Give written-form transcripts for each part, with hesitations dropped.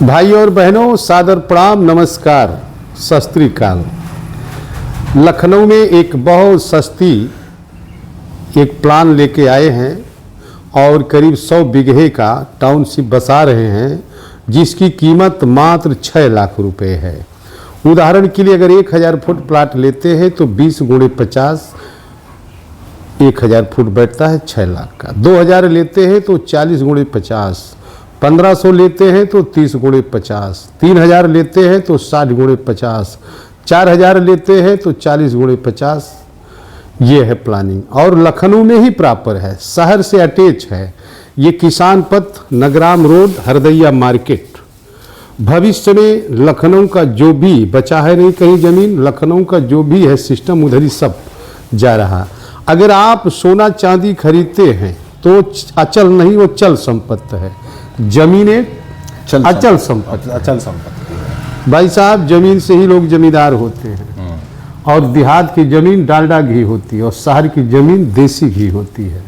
भाई और बहनों, सादर प्रणाम, नमस्कार, सत श्री अकाल। लखनऊ में एक बहुत सस्ती एक प्लान लेके आए हैं और करीब 100 बीघे का टाउनशिप बसा रहे हैं, जिसकी कीमत मात्र 6 लाख रुपए है। उदाहरण के लिए अगर 1000 फुट प्लाट लेते हैं तो 20 गुणे 50, 1000 फुट बैठता है 6 लाख का। 2000 लेते हैं तो 40 गुणे 50, 1500 लेते हैं तो 30 गुणे 50, 3000 लेते हैं तो 60 गुणे 50, 4000 लेते हैं तो 40 गुणे 50। ये है प्लानिंग और लखनऊ में ही प्रॉपर है, शहर से अटैच है। ये किसान पथ, नगराम रोड, हरदैया मार्केट। भविष्य में लखनऊ का जो भी बचा है नहीं कहीं जमीन, लखनऊ का जो भी है सिस्टम उधर ही सब जा रहा। अगर आप सोना चांदी खरीदते हैं तो अचल नहीं, वो चल संपत्ति है। जमीन एक अचल संपत्ति। भाई साहब, जमीन से ही लोग जमींदार होते हैं और देहात की जमीन डालडा घी होती है और शहर की जमीन देसी घी होती है।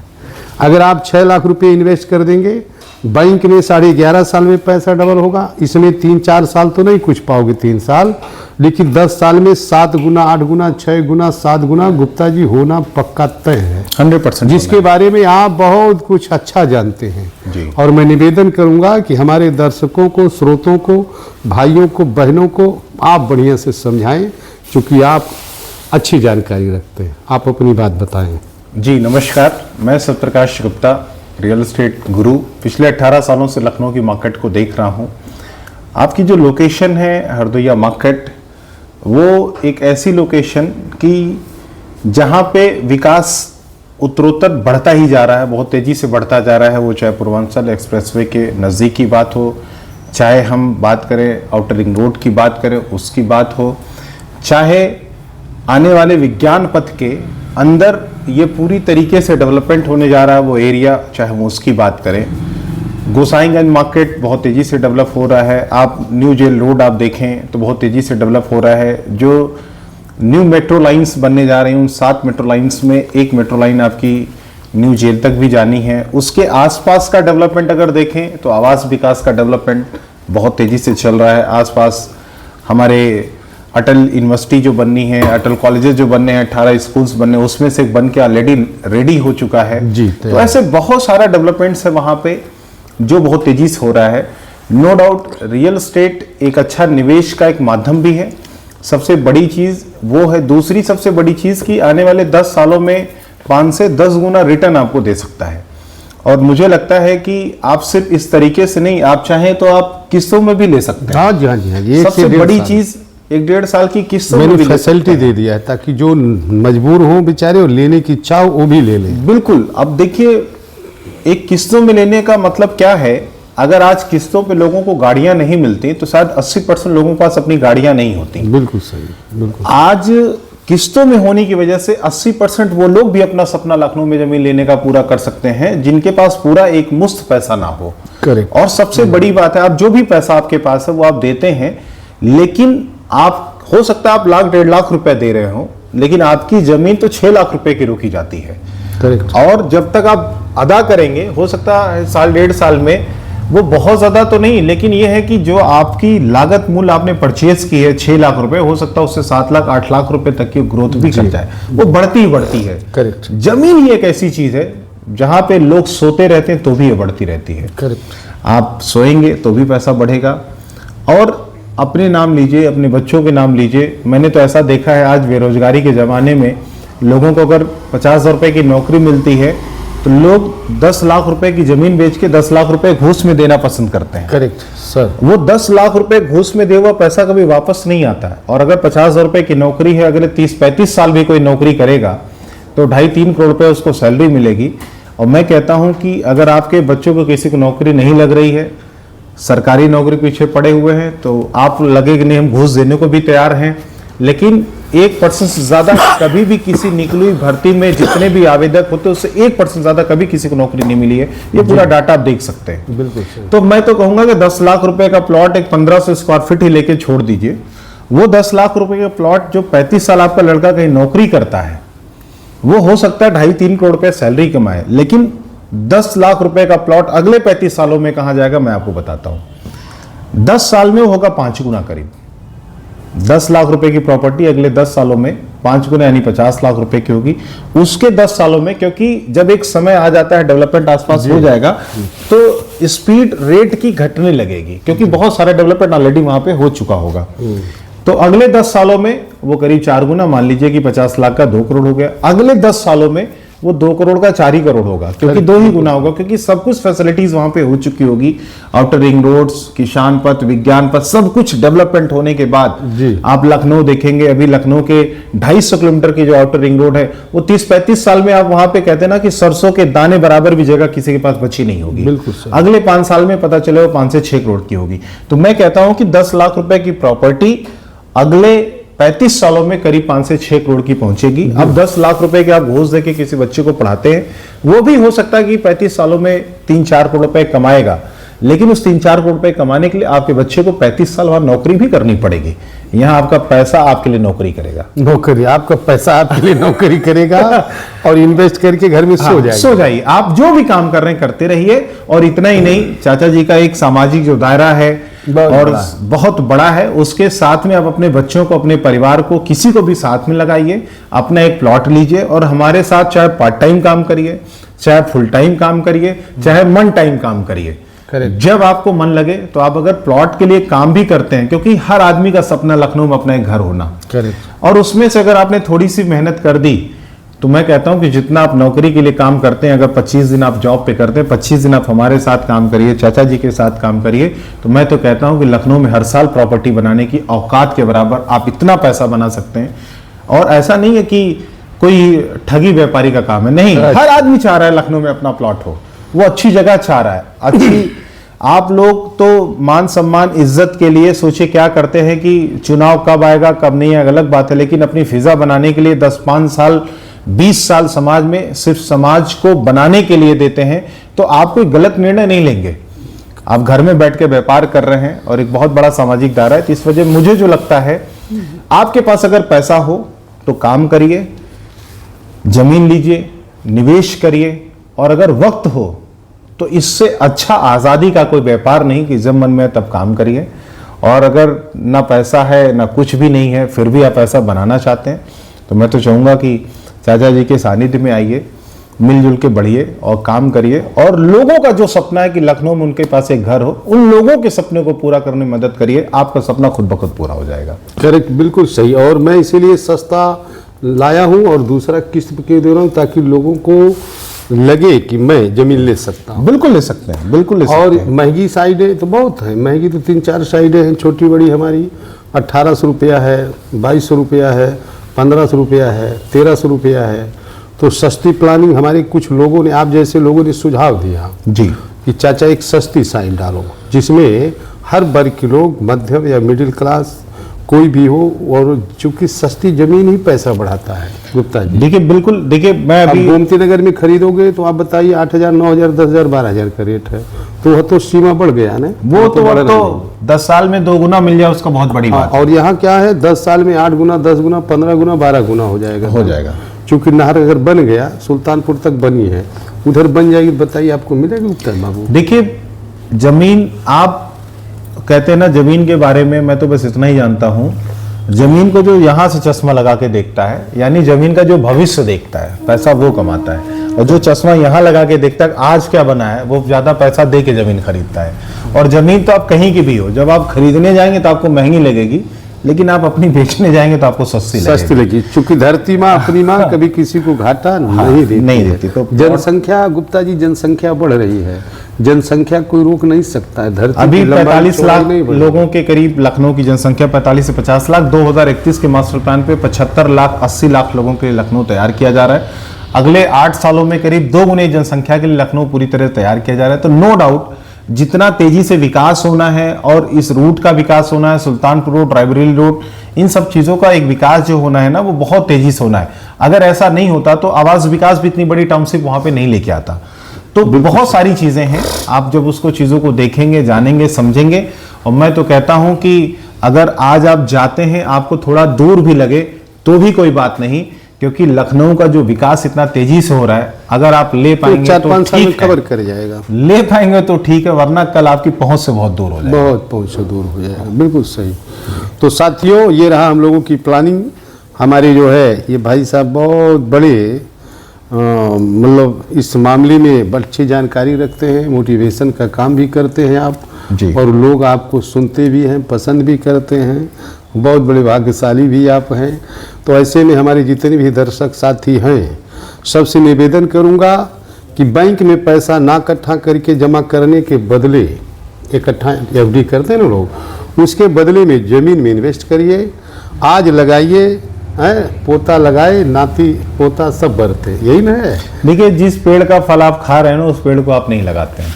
अगर आप 6 लाख रुपए इन्वेस्ट कर देंगे, बैंक में 11.5 साल में पैसा डबल होगा। इसमें 3-4 साल तो नहीं कुछ पाओगे, 3 साल, लेकिन 10 साल में 7 गुना, 8 गुना, 6 गुना, 7 गुना गुप्ता जी होना पक्का तय है 100%, जिसके बारे में आप बहुत कुछ अच्छा जानते हैं जी। और मैं निवेदन करूंगा कि हमारे दर्शकों को, श्रोतों को, भाइयों को, बहनों को आप बढ़िया से समझाएं, क्योंकि आप अच्छी जानकारी रखते हैं। आप अपनी बात बताएं। जी नमस्कार, मैं सत्यप्रकाश गुप्ता, रियल एस्टेट गुरु। पिछले 18 सालों से लखनऊ की मार्केट को देख रहा हूँ। आपकी जो लोकेशन है हरदैया मार्केट, वो एक ऐसी लोकेशन कि जहाँ पे विकास उत्तरोत्तर बढ़ता ही जा रहा है, बहुत तेज़ी से बढ़ता जा रहा है। वो चाहे पूर्वांचल एक्सप्रेसवे के नज़दीक की बात हो, चाहे हम बात करें आउटर रिंग रोड की बात करें उसकी बात हो, चाहे आने वाले विज्ञान पथ के अंदर ये पूरी तरीके से डेवलपमेंट होने जा रहा है वो एरिया, चाहे हम उसकी बात करें। गोसाईगंज मार्केट बहुत तेज़ी से डेवलप हो रहा है। आप न्यू जेल रोड आप देखें तो बहुत तेज़ी से डेवलप हो रहा है। जो न्यू मेट्रो लाइंस बनने जा रही हैं, उन 7 मेट्रो लाइंस में एक मेट्रो लाइन आपकी न्यू जेल तक भी जानी है। उसके आसपास का डेवलपमेंट अगर देखें तो आवास विकास का डेवलपमेंट बहुत तेज़ी से चल रहा है। आसपास हमारे अटल यूनिवर्सिटी जो बननी है, अटल कॉलेजेस जो बनने हैं, 18 स्कूल्स बनने, उसमें से एक बन के ऑलरेडी रेडी हो चुका है जी। तो ऐसे बहुत सारा डेवलपमेंट्स है वहाँ पे जो बहुत तेजी से हो रहा है। नो डाउट रियल एस्टेट एक अच्छा निवेश का एक माध्यम भी है। सबसे बड़ी चीज़ वो है, दूसरी सबसे बड़ी चीज़ कि आने वाले 10 सालों में 5 से 10 गुना रिटर्न आपको दे सकता है। और मुझे लगता है कि आप सिर्फ इस तरीके से नहीं, आप चाहें तो आप किस्तों में भी ले सकते हैं। हाँ जी, हाँ जी, हाँ जी। सबसे बड़ी चीज़ 1-1.5 साल की किस्त मैंने फैसिलिटी दे दिया है ताकि जो मजबूर हो बेचारे और लेने की इच्छा हो वो भी ले लें। बिल्कुल। अब देखिए, एक किस्तों में लेने का मतलब क्या है, अगर आज किस्तों पे लोगों को गाड़ियां नहीं मिलती तो शायद 80% लोगों के पास अपनी गाड़ियां नहीं होती। बिल्कुल सही, बिल्कुल। आज किस्तों में होने की वजह से 80% वो लोग भी अपना सपना लखनऊ में जमीन लेने का पूरा कर सकते हैं जिनके पास पूरा एक मुफ्त पैसा ना हो। करेक्ट। और सबसे बड़ी बात है, आप जो भी पैसा आपके पास है वो आप देते हैं, लेकिन आप हो सकता है आप 1-1.5 लाख रुपए दे रहे हो, लेकिन आपकी जमीन तो 6 लाख रुपए की रोकी जाती है। करेक्ट। और जब तक आप अदा करेंगे, हो सकता है 1-1.5 साल में, वो बहुत ज्यादा तो नहीं, लेकिन ये है कि जो आपकी लागत मूल्य आपने परचेज की है 6 लाख रुपए, हो सकता है उससे 7 लाख 8 लाख रुपए तक की ग्रोथ भी कर जाए। वो बढ़ती ही बढ़ती है। करेक्ट। जमीन ही एक ऐसी चीज है जहां पे लोग सोते रहते हैं तो भी ये बढ़ती रहती है। करेक्ट। आप सोएंगे तो भी पैसा बढ़ेगा। और अपने नाम लीजिए, अपने बच्चों के नाम लीजिए। मैंने तो ऐसा देखा है, आज बेरोजगारी के ज़माने में लोगों को अगर 50,000 रुपये की नौकरी मिलती है तो लोग 10 लाख रुपए की ज़मीन बेच के 10 लाख रुपए घूस में देना पसंद करते हैं। Correct sir. वो 10 लाख रुपए घूस में दे हुआ पैसा कभी वापस नहीं आता है। और अगर 50,000 रुपये की नौकरी है, अगले 30-35 साल भी कोई नौकरी करेगा तो 2.5-3 करोड़ रुपये उसको सैलरी मिलेगी। और मैं कहता हूँ कि अगर आपके बच्चों को किसी को नौकरी नहीं लग रही है, सरकारी नौकरी पीछे पड़े हुए हैं, तो आप लगे कि नहीं हम घूस देने को भी तैयार हैं, लेकिन 1% से ज्यादा कभी भी किसी निकली हुई भर्ती में जितने भी आवेदक होते हैं उससे 1% ज्यादा कभी किसी को नौकरी नहीं मिली है। ये पूरा डाटा आप देख सकते हैं। बिल्कुल। तो मैं तो कहूंगा कि 10 लाख रुपए का प्लॉट एक 1500 स्क्वायर फीट ही लेके छोड़ दीजिए। वो 10 लाख रुपए का प्लॉट जो 35 साल आपका लड़का कहीं नौकरी करता है, वो हो सकता है 2.5-3 करोड़ रुपए सैलरी कमाए, लेकिन 10 लाख रुपए का प्लॉट अगले 35 सालों में कहां जाएगा मैं आपको बताता हूं। 10 साल में होगा 5 गुना करीब। 10 लाख रुपए की प्रॉपर्टी अगले 10 सालों में 5 गुना यानी 50 लाख रुपए की होगी। उसके 10 सालों में, क्योंकि जब एक समय आ जाता है डेवलपमेंट आसपास हो जाएगा, तो स्पीड रेट की घटने लगेगी, क्योंकि बहुत सारा डेवलपमेंट ऑलरेडी वहां पे हो चुका होगा। तो अगले 10 सालों में वो करीब 4 गुना, मान लीजिए कि 50 लाख का 2 करोड़ हो गया। अगले 10 सालों में वो 2 करोड़ का 4 ही करोड़ होगा, क्योंकि 2 ही गुना होगा, क्योंकि सब कुछ फैसिलिटीज वहां पे हो चुकी होगी। आउटर रिंग रोड्स, किसान पथ, विज्ञान पथ, सब कुछ डेवलपमेंट होने के बाद आप लखनऊ देखेंगे। अभी लखनऊ के 250 किलोमीटर की जो आउटर रिंग रोड है, वो 30-35 साल में आप वहां पे कहते हैं ना कि सरसों के दाने बराबर भी जगह किसी के पास बची नहीं होगी। बिल्कुल। अगले 5 साल में पता चले वो 5 से 6 करोड़ की होगी। तो मैं कहता हूं कि 10 लाख रुपए की प्रॉपर्टी अगले 35 सालों में करीब 5 से 6 करोड़ की पहुंचेगी। अब 10 लाख रुपए के आप घूस देके किसी बच्चे को पढ़ाते हैं, वो भी हो सकता है कि 35 सालों में 3-4 करोड़ रुपए कमाएगा, लेकिन उस 3-4 करोड़ रुपए कमाने के लिए आपके बच्चे को 35 साल वहां नौकरी भी करनी पड़ेगी। यहाँ आपका पैसा आपके लिए नौकरी करेगा, नौकरी आपका पैसा आपके लिए नौकरी करेगा और इन्वेस्ट करके घर में सो जाइए। आप जो भी काम कर रहे हैं करते रहिए। और इतना ही नहीं, चाचा जी का एक सामाजिक जो दायरा है और बहुत बड़ा है, उसके साथ में आप अपने बच्चों को, अपने परिवार को, किसी को भी साथ में लगाइए, अपना एक प्लॉट लीजिए और हमारे साथ चाहे पार्ट टाइम काम करिए, चाहे फुल टाइम काम करिए, चाहे मन टाइम काम करिए। जब आपको मन लगे तो आप अगर प्लॉट के लिए काम भी करते हैं, क्योंकि हर आदमी का सपना लखनऊ में अपना एक घर होना, और उसमें से अगर आपने थोड़ी सी मेहनत कर दी, तो मैं कहता हूं कि जितना आप नौकरी के लिए काम करते हैं, अगर 25 दिन आप जॉब पे करते हैं, 25 दिन आप हमारे साथ काम करिए, चाचा जी के साथ काम करिए, तो मैं तो कहता हूं कि लखनऊ में हर साल प्रॉपर्टी बनाने की औकात के बराबर आप इतना पैसा बना सकते हैं। और ऐसा नहीं है कि कोई ठगी व्यापारी का काम है, नहीं, हर आदमी चाह रहा है लखनऊ में अपना प्लॉट हो, वो अच्छी जगह चाह रहा है, अच्छी। आप लोग तो मान सम्मान इज्जत के लिए सोचे क्या करते हैं कि चुनाव कब आएगा कब नहीं है, अलग बात है, लेकिन अपनी फिजा बनाने के लिए 10-5 साल 20 साल समाज में सिर्फ समाज को बनाने के लिए देते हैं, तो आप कोई गलत निर्णय नहीं लेंगे। आप घर में बैठ के व्यापार कर रहे हैं और एक बहुत बड़ा सामाजिक दायरा है। तो इस वजह मुझे जो लगता है, आपके पास अगर पैसा हो तो काम करिए, जमीन लीजिए, निवेश करिए, और अगर वक्त हो तो इससे अच्छा आज़ादी का कोई व्यापार नहीं कि जब मन में तब काम करिए। और अगर ना पैसा है ना कुछ भी नहीं है, फिर भी आप ऐसा बनाना चाहते हैं, तो मैं तो चाहूँगा कि चाचा जी के सानिध्य में आइए, मिलजुल के बढ़िए और काम करिए। और लोगों का जो सपना है कि लखनऊ में उनके पास एक घर हो, उन लोगों के सपने को पूरा करने में मदद करिए, आपका सपना खुद ब खुद पूरा हो जाएगा। करेक्ट, बिल्कुल सही। और मैं इसीलिए सस्ता लाया हूँ और दूसरा किस्त पे दे रहा हूँ, ताकि लोगों को लगे कि मैं जमीन ले सकता हूँ। बिल्कुल ले सकते हैं, बिल्कुल ले सकते हैं। और महंगी साइडें तो बहुत है, महंगी तो 3-4 साइडें हैं, छोटी बड़ी हमारी 1800 रुपया है, 2200 रुपया है, 1500 रुपया है, 1300 रुपया है। तो सस्ती प्लानिंग हमारे कुछ लोगों ने, आप जैसे लोगों ने सुझाव दिया जी कि चाचा एक सस्ती साइड डालो, जिसमें हर वर्ग के लोग, मध्यम या मिडिल क्लास कोई भी हो, और चूंकि सस्ती जमीन ही पैसा बढ़ाता है। गुप्ता जी देखिए, बिल्कुल देखिए, मैं अभी गोमती नगर में खरीदोगे तो आप बताइए 8,000, 9,000, 10,000, 12,000 का रेट है, तो वह तो सीमा बढ़ गया ना। वो तो 10 साल में 2 गुना मिल जाए उसका बहुत बड़ी बात है। और यहाँ क्या है, 10 साल में 8 गुना, 10 गुना, 15 गुना, 12 गुना हो जाएगा। चूंकि नहर अगर बन गया, सुल्तानपुर तक बनी है, उधर बन जाएगी, बताइए आपको मिलेगी गुप्ता बाबू? देखिए, जमीन, आप कहते हैं ना जमीन के बारे में, मैं तो बस इतना ही जानता हूं, जमीन को जो यहां से चश्मा लगा के देखता है, यानी जमीन का जो भविष्य देखता है, पैसा वो कमाता है। और जो चश्मा यहां लगा के देखता है आज क्या बना है, वो ज्यादा पैसा दे के जमीन खरीदता है। और जमीन तो आप कहीं की भी हो, जब आप खरीदने जाएंगे तो आपको महंगी लगेगी, लेकिन आप अपनी बेचने जाएंगे तो आपको सस्ती लगेगी। चूंकि धरती माँ अपनी माँ कभी किसी को घाटा नहीं देती। तो जनसंख्या, गुप्ता जी, जनसंख्या बढ़ रही है, जनसंख्या कोई रोक नहीं सकता है। धरती अभी 45 लाख लोगों के करीब लखनऊ की जनसंख्या, 45 से 50 लाख। 2031 के मास्टर प्लान पे 75 लाख 80 लाख लोगों के लिए लखनऊ तैयार किया जा रहा है। अगले 8 सालों में करीब 2 गुने जनसंख्या के लिए लखनऊ पूरी तरह तैयार किया जा रहा है। तो नो डाउट जितना तेजी से विकास होना है, और इस रूट का विकास होना है, सुल्तानपुर रोड, रायबरेली रोड, इन सब चीजों का एक विकास जो होना है ना, वो बहुत तेजी से होना है। अगर ऐसा नहीं होता तो आवास विकास भी इतनी बड़ी टाउनशिप वहां पे नहीं लेके आता। तो बहुत सारी चीजें हैं, आप जब उसको चीजों को देखेंगे, जानेंगे, समझेंगे। और मैं तो कहता हूं कि अगर आज आप जाते हैं, आपको थोड़ा दूर भी लगे तो भी कोई बात नहीं, क्योंकि लखनऊ का जो विकास इतना तेजी से हो रहा है, अगर आप ले पाएंगे तो 4-5 साल में ठीक है, कवर कर जाएगा, ले पाएंगे तो ठीक है, वरना कल आपकी पहुंच से बहुत दूर हो जाएगा। बहुत पहुंच से दूर हो जाएगा। बिल्कुल सही। तो साथियों, ये रहा हम लोगों की प्लानिंग। हमारे जो है ये भाई साहब बहुत बड़े मतलब इस मामले में अच्छी जानकारी रखते हैं, मोटिवेशन का काम भी करते हैं आप जी। और लोग आपको सुनते भी हैं, पसंद भी करते हैं। बहुत बड़े भाग्यशाली भी आप हैं। तो ऐसे में हमारे जितने भी दर्शक साथी हैं, सबसे निवेदन करूंगा कि बैंक में पैसा ना इकट्ठा करके जमा करने के बदले, इकट्ठा एफडी करते हैं ना लोग, उसके बदले में ज़मीन में इन्वेस्ट करिए। आज लगाइए, पोता लगाए, नाती पोता सब बरते, यही ना है। देखिए, जिस पेड़ का फल आप खा रहे हैं ना, उस पेड़ को आप नहीं लगाते हैं,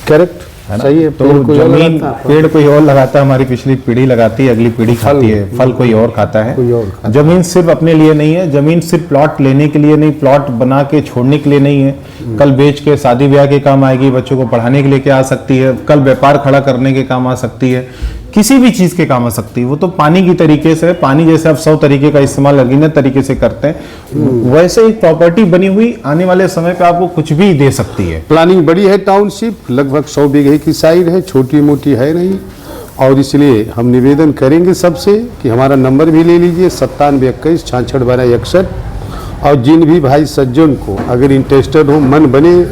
करेक्ट, है ना? सही है। तो पेड़ कोई और जमीन, लगाता है, पेड़ कोई और लगाता है, हमारी पिछली पीढ़ी लगाती है, अगली पीढ़ी खाती है, फल कोई और खाता है। कोई और खाता है। जमीन सिर्फ अपने लिए नहीं है, जमीन सिर्फ प्लॉट लेने के लिए नहीं, प्लॉट बना के छोड़ने के लिए नहीं है। कल बेच के शादी ब्याह के काम आएगी, बच्चों को पढ़ाने के लिए क्या आ सकती है, कल व्यापार खड़ा करने के काम आ सकती है, किसी भी चीज के काम आ सकती है। वो तो पानी की तरीके से, पानी जैसे आप 100 तरीके का इस्तेमाल अनगिनत तरीके से करते हैं, वैसे ही प्रॉपर्टी बनी हुई आने वाले समय पे आपको कुछ भी दे सकती है। प्लानिंग बड़ी है। टाउनशिप लगभग 100 बीघे की साइड है, छोटी मोटी है नहीं। और इसलिए हम निवेदन करेंगे सबसे कि हमारा नंबर भी ले लीजिए 9721 66 12 61। और जिन भी भाई सज्जन को अगर इंटरेस्टेड हो, मन बने,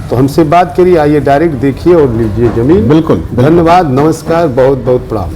तो हमसे बात करिए, आइए डायरेक्ट देखिए और लीजिए जमीन। बिल्कुल। धन्यवाद, नमस्कार, बहुत बहुत प्रणाम।